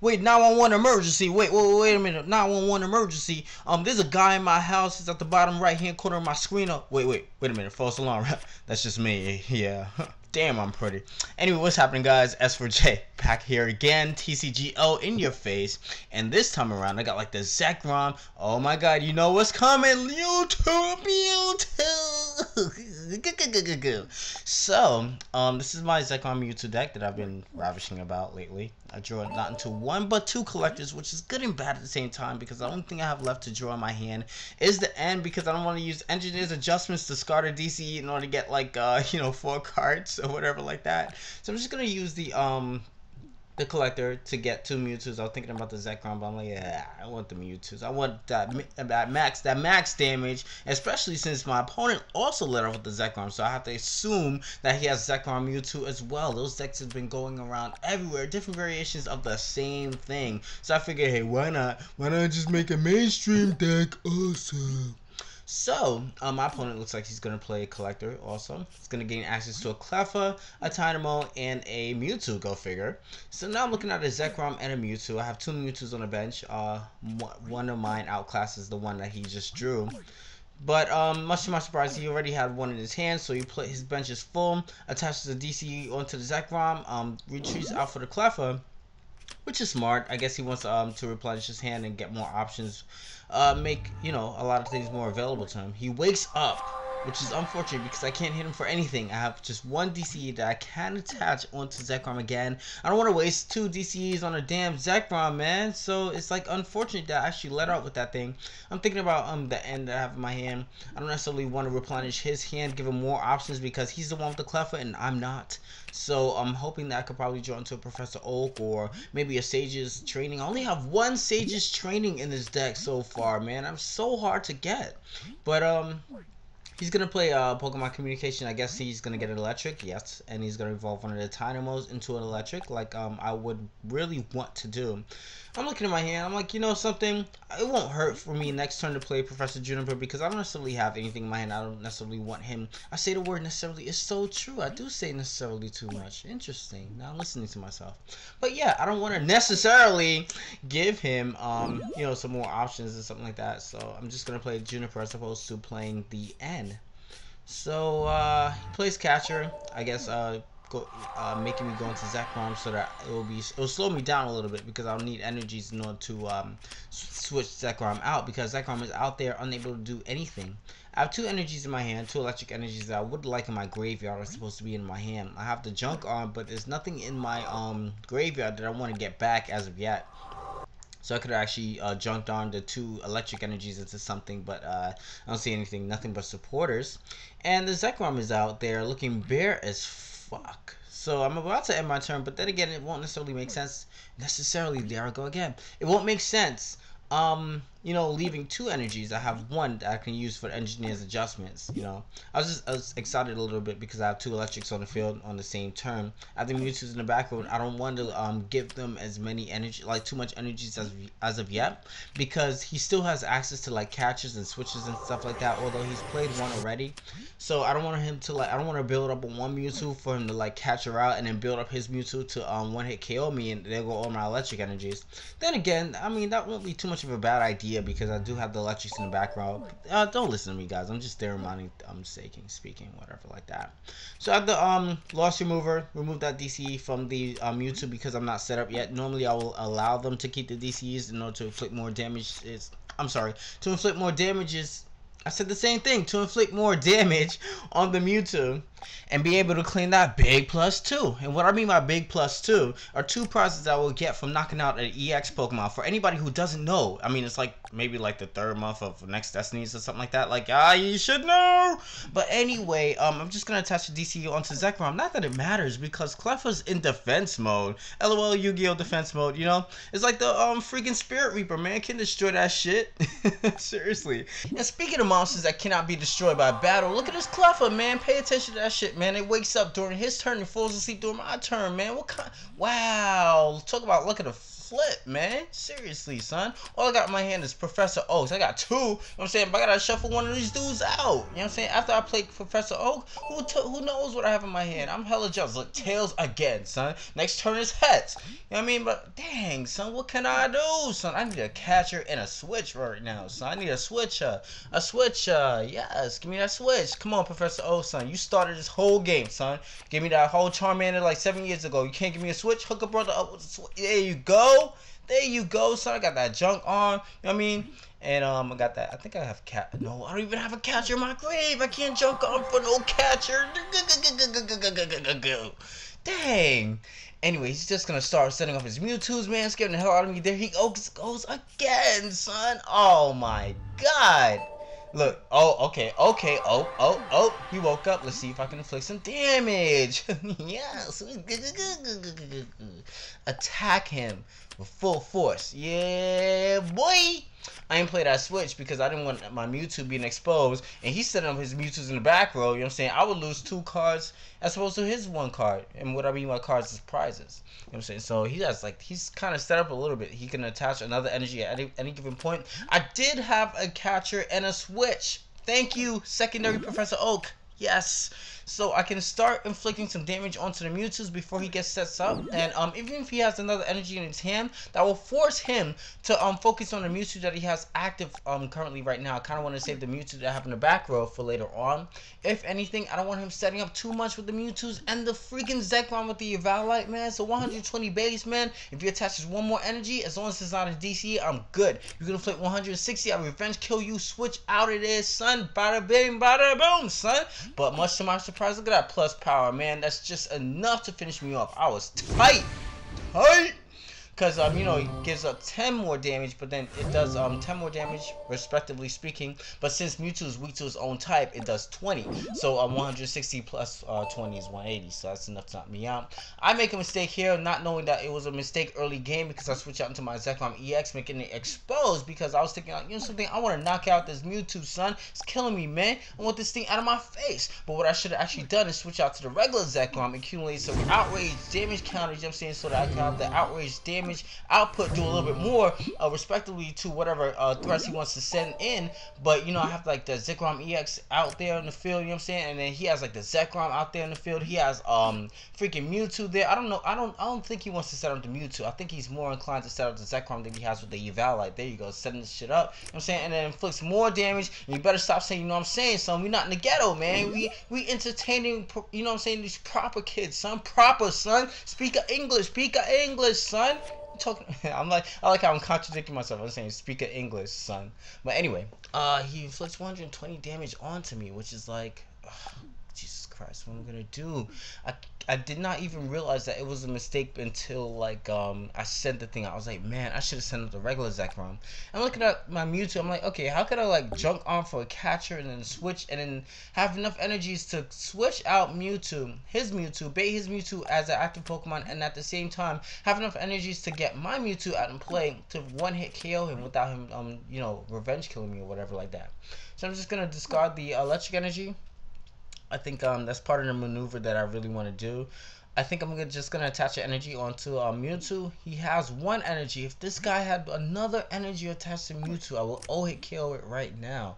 Wait, 911 emergency. Wait a minute. 911 emergency. There's a guy in my house. He's at the bottom right hand corner of my screen. Wait a minute. False alarm. That's just me. Yeah. Damn, I'm pretty. Anyway, what's happening, guys? S4J back here again. TCGO in your face. And this time around, I got like the Zekrom. Oh my god, you know what's coming? Mewtwo. So, this is my Zekrom Mewtwo deck that I've been ravishing about lately. I drew not into one but two collectors, which is good and bad at the same time because the only thing I have left to draw in my hand is the end, because I don't want to use Engineer's Adjustments to discard a DCE in order to get like 4 cards or whatever like that. So I'm just gonna use the collector to get 2 Mewtwo's. I was thinking about the Zekrom, but I'm like, yeah, I want the Mewtwo's. I want that max damage, especially since my opponent also let off with the Zekrom, so I have to assume that he has Zekrom Mewtwo as well. Those decks have been going around everywhere, different variations of the same thing. So I figured, hey, why not just make a mainstream deck also? So, my opponent looks like he's going to play a collector also. He's going to gain access to a Cleffa, a Dynamo, and a Mewtwo, go figure. So now I'm looking at a Zekrom and a Mewtwo. I have 2 Mewtwo's on the bench. One of mine outclasses the one that he just drew. But much to my surprise, he already had one in his hand, so his bench is full, attaches the DCE onto the Zekrom, retreats out for the Cleffa, which is smart. I guess he wants to replenish his hand and get more options, make a lot of things more available to him. He wakes up, which is unfortunate because I can't hit him for anything. I have just 1 DCE that I can attach onto Zekrom again. I don't want to waste 2 DCEs on a damn Zekrom, man. So it's like unfortunate that I actually let out with that thing. I'm thinking about the end that I have in my hand. I don't necessarily want to replenish his hand, give him more options because he's the one with the Cleffa and I'm not. So I'm hoping that I could probably draw into a Professor Oak or maybe a Sage's Training. I only have 1 Sage's Training in this deck so far, man. I'm so hard to get. But he's going to play Pokemon Communication. I guess he's going to get an electric, yes. And he's going to evolve one of the Dynamos into an electric, like I would really want to do. I'm looking at my hand. I'm like, you know something? It won't hurt for me next turn to play Professor Juniper because I don't necessarily have anything in my hand. I don't necessarily want him. I say the word necessarily. It's so true. I do say necessarily too much. Interesting. Now I'm listening to myself. But yeah, I don't want to necessarily give him, some more options or something like that. So I'm just going to play Juniper as opposed to playing the N. So he plays catcher, I guess, making me go into Zekrom so that it'll slow me down a little bit because I'll need energies in order to switch Zekrom out, because Zekrom is out there unable to do anything. I have 2 energies in my hand, 2 electric energies that I would like in my graveyard are supposed to be in my hand. I have the junk on, but there's nothing in my graveyard that I want to get back as of yet. So I could have actually junked on the 2 electric energies into something, but I don't see anything, nothing but supporters. And the Zekrom is out there looking bare as fuck. So I'm about to end my turn, but then again, it won't necessarily make sense. There I go again. It won't make sense. Leaving 2 energies. I have 1 that I can use for Engineer's Adjustments. I was excited a little bit because I have 2 electrics on the field on the same turn. I have the Mewtwo's in the back row. I don't want to give them as many energy, like too much energies as of yet, because he still has access to like catches and switches and stuff like that. Although he's played 1 already, so I don't want him to I don't want to build up on 1 Mewtwo for him to like catch her out and then build up his Mewtwo to 1-hit KO me and there go all my electric energies. Then again, I mean that won't be too much of a bad idea because I do have the electrics in the background. Don't listen to me, guys. I'm just there reminding, speaking, whatever like that. So I have the Loss Remover, remove that DCE from the Mewtwo because I'm not set up yet. Normally I will allow them to keep the DCEs in order to inflict more damage. To inflict more damages. I said the same thing, to inflict more damage on the Mewtwo and be able to claim that big +2. And what I mean by big +2 are 2 prizes I will get from knocking out an EX Pokemon. For anybody who doesn't know, I mean, it's like maybe like the 3rd month of Next Destinies or something like that. Like, you should know. But anyway, I'm just going to attach the DCU onto Zekrom. Not that it matters because Cleffa's in defense mode. LOL Yu-Gi-Oh! Defense mode, It's like the freaking Spirit Reaper, man. Can destroy that shit. Seriously. And speaking of monsters that cannot be destroyed by battle, look at this Cleffa, man. Pay attention to that shit, man. It wakes up during his turn and falls asleep during my turn, man. What kind? Wow. Talk about look at the flip, man. Seriously, son. All I got in my hand is Professor Oaks. I got two. You know what I'm saying? But I gotta shuffle one of these dudes out. You know what I'm saying? After I play Professor Oak, who knows what I have in my hand? I'm hella jealous. Look, tails again, son. Next turn is heads. You know what I mean? But dang, son, what can I do, son? I need a catcher and a switch right now, son. I need a switcher. A switcher. Yes, give me that switch. Come on, Professor Oak, son. You started this whole game, son. Give me that whole Charmander like 7 years ago. You can't give me a switch? Hook a brother up with a switch. There you go. There you go, son. I got that junk on. You know what I mean? And I got that. I think I have cat. No, I don't even have a catcher in my grave. I can't junk on for no catcher. Dang. Anyway, he's just gonna start setting up his Mewtwo's, man. Scaring the hell out of me. There he goes again, son. Oh my god. Look, oh, okay, oh, he woke up. Let's see if I can inflict some damage. Yes. Attack him with full force. Yeah, boy. I ain't play that switch because I didn't want my Mewtwo being exposed. And he's setting up his Mewtwo's in the back row. You know what I'm saying? I would lose 2 cards as opposed to his 1 card. And what I mean by cards is prizes. You know what I'm saying? So he has he's kind of set up a little bit. He can attach another energy at any given point. I did have a catcher and a switch. Thank you, secondary Professor Oak. Yes. So I can start inflicting some damage onto the Mewtwo's before he gets set up, and even if he has another energy in his hand, that will force him to focus on the Mewtwo that he has active currently right now. I kind of want to save the Mewtwo that I have in the back row for later on. If anything, I don't want him setting up too much with the Mewtwo's and the freaking Zekrom with the Evalite, man. So 120 base, man. If he attaches 1 more energy, as long as it's not a DC, I'm good. You can inflict 160, I revenge kill you, switch out of there, son. Bada bing, bada boom, son. But much to my surprise, look at that plus power, man. That's just enough to finish me off. I was tight. Because, you know, it gives up 10 more damage, but then it does 10 more damage, respectively speaking. But since Mewtwo is weak to his own type, it does 20. So 160 plus 20 is 180, so that's enough to knock me out. I make a mistake here, not knowing that it was a mistake early game, because I switched out into my Zekrom EX, making it exposed, because I was thinking, you know something, I want to knock out this Mewtwo, son. It's killing me, man. I want this thing out of my face. But what I should have actually done is switch out to the regular Zekrom, accumulate some outrage damage counters, you know what I'm saying, so that I can have the outrage damage output do a little bit more respectively to whatever threats he wants to send in. But you know, I have like the Zekrom EX out there in the field, you know what I'm saying, and then he has like the Zekrom out there in the field. He has freaking Mewtwo there. I don't know, I don't think he wants to set up the Mewtwo. I think he's more inclined to set up the Zekrom than he has with the Evalite. There you go, setting this shit up, you know what I'm saying, and then inflicts more damage. And you better stop saying, you know what I'm saying, son. We not in the ghetto, man. We entertaining, you know what I'm saying, these proper kids, son. Proper, son. Speak English, son. Talking, I like how I'm contradicting myself. I'm saying speak of English, son. But anyway, he inflicts 120 damage onto me, which is like, Jesus Christ, what am I gonna do? I did not even realize that it was a mistake until like I sent the thing out. I was like, man, I should have sent out the regular Zekrom. I'm looking at my Mewtwo. I'm like, okay, how could I like junk on for a catcher and then switch and then have enough energies to switch out Mewtwo, bait his Mewtwo as an active Pokemon, and at the same time have enough energies to get my Mewtwo out and play to one-hit KO him without him you know, revenge killing me or whatever like that. So I'm just gonna discard the electric energy. I think that's part of the maneuver that I really want to do. I think I'm just going to attach an energy onto Mewtwo. He has 1 energy. If this guy had another energy attached to Mewtwo, I will hit KO it right now.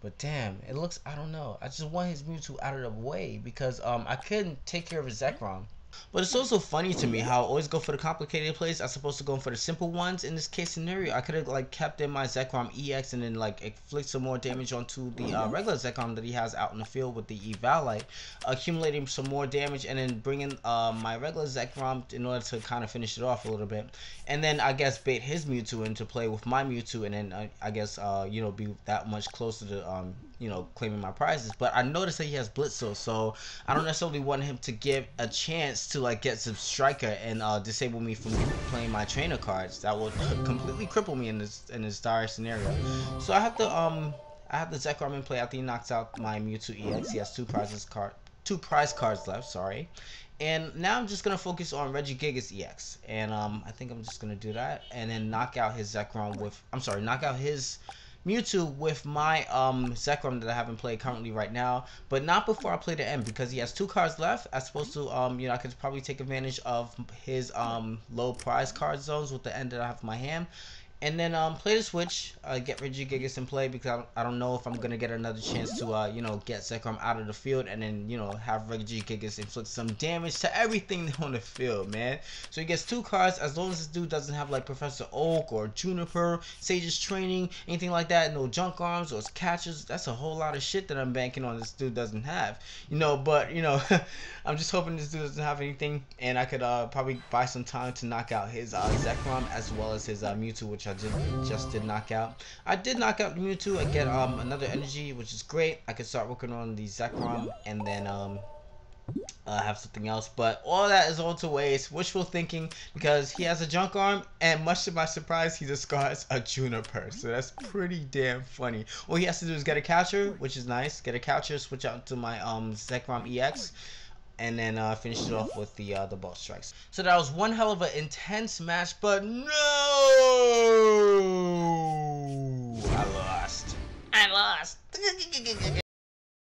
But damn, it looks, I don't know. I just want his Mewtwo out of the way because I couldn't take care of his Zekrom. But it's also funny to me how I always go for the complicated plays as opposed to going for the simple ones. In this case scenario, I could have like kept in my Zekrom EX and then like inflict some more damage onto the regular Zekrom that he has out in the field with the Evalite, accumulating some more damage, and then bringing my regular Zekrom in order to kind of finish it off a little bit, and then I guess bait his Mewtwo into play with my Mewtwo, and then I guess you know, be that much closer to you know, claiming my prizes. But I noticed that he has Blitzel, so I don't necessarily want him to give a chance to like get some Striker and disable me from playing my trainer cards. That would completely cripple me in this dire scenario. So I have the Zekrom in play after he knocks out my Mewtwo EX. He has two prize cards left, sorry. And now I'm just gonna focus on Regigigas EX, and I think I'm just gonna do that, and then knock out his Zekrom with, knock out his Mewtwo with my Zekrom that I haven't played currently right now, but not before I play the end, because he has 2 cards left. I'm supposed to you know, I could probably take advantage of his low prize card zones with the end that I have in my hand. And then play the switch, get Regigigas in play, because I don't know if I'm gonna get another chance to you know, get Zekrom out of the field, and then, you know, have Regigigas inflict some damage to everything on the field, man. So he gets 2 cards, as long as this dude doesn't have like Professor Oak or Juniper, Sage's Training, anything like that, no junk arms or catchers. That's a whole lot of shit that I'm banking on this dude doesn't have, you know. But you know, I'm just hoping this dude doesn't have anything, and I could probably buy some time to knock out his Zekrom as well as his Mewtwo, which I just did knock out. I did knock out the Mewtwo. I get another energy, which is great. I could start working on the Zekrom and then have something else. But all that is all to waste. Wishful thinking, because he has a junk arm, and much to my surprise, he discards a Juniper. So that's pretty damn funny. All he has to do is get a catcher, which is nice. Get a catcher, switch out to my Zekrom EX, and then finish it off with the ball strikes. So that was one hell of an intense match, but no, I lost.